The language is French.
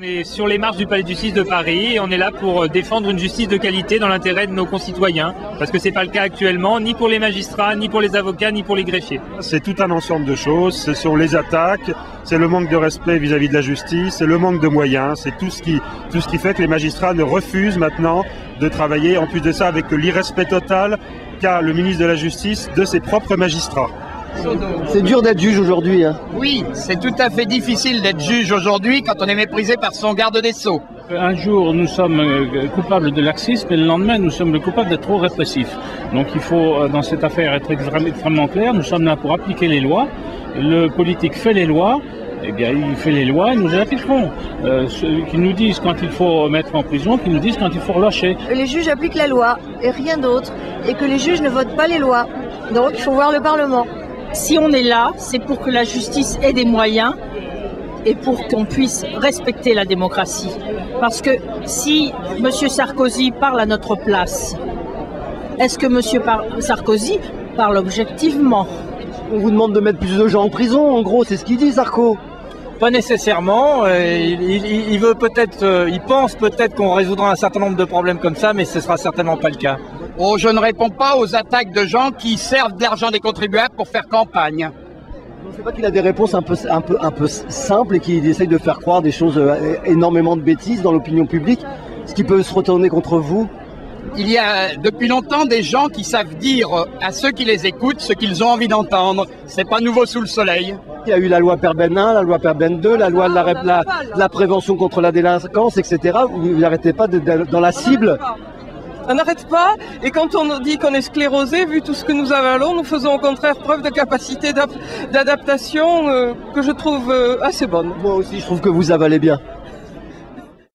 On est sur les marches du Palais de Justice de Paris et on est là pour défendre une justice de qualité dans l'intérêt de nos concitoyens. Parce que ce n'est pas le cas actuellement, ni pour les magistrats, ni pour les avocats, ni pour les greffiers. C'est tout un ensemble de choses. Ce sont les attaques, c'est le manque de respect vis-à-vis de la justice, c'est le manque de moyens, c'est tout ce qui fait que les magistrats ne refusent maintenant de travailler. En plus de ça, avec l'irrespect total qu'a le ministre de la Justice de ses propres magistrats. C'est dur d'être juge aujourd'hui. Hein. Oui, c'est tout à fait difficile d'être juge aujourd'hui quand on est méprisé par son garde des Sceaux. Un jour, nous sommes coupables de laxisme et le lendemain, nous sommes coupables d'être trop répressifs. Donc il faut, dans cette affaire, être extrêmement clair. Nous sommes là pour appliquer les lois. Le politique fait les lois. Eh bien, il fait les lois et nous les appliquerons. Ceux qui nous disent quand il faut mettre en prison, qui nous disent quand il faut relâcher. Les juges appliquent la loi et rien d'autre. Et que les juges ne votent pas les lois. Donc il faut voir le Parlement. Si on est là, c'est pour que la justice ait des moyens et pour qu'on puisse respecter la démocratie. Parce que si M. Sarkozy parle à notre place, est-ce que M. Sarkozy parle objectivement? On vous demande de mettre plus de gens en prison, en gros, c'est ce qu'il dit, Sarko. Pas nécessairement. Il veut peut-être, il pense peut-être qu'on résoudra un certain nombre de problèmes comme ça, mais ce sera certainement pas le cas. Oh, je ne réponds pas aux attaques de gens qui servent de l'argent des contribuables pour faire campagne. Je ne sais pas qu'il a des réponses un peu simples et qu'il essaye de faire croire des choses, énormément de bêtises dans l'opinion publique, ce qui peut se retourner contre vous. Il y a depuis longtemps des gens qui savent dire à ceux qui les écoutent ce qu'ils ont envie d'entendre. C'est pas nouveau sous le soleil. Il y a eu la loi Perben 1, la loi Perben 2, la loi de la prévention contre la délinquance, etc. Vous n'arrêtez pas dans la cible. On n'arrête pas, et quand on dit qu'on est sclérosé, vu tout ce que nous avalons, nous faisons au contraire preuve de capacité d'adaptation que je trouve assez bonne. Moi aussi, je trouve que vous avalez bien.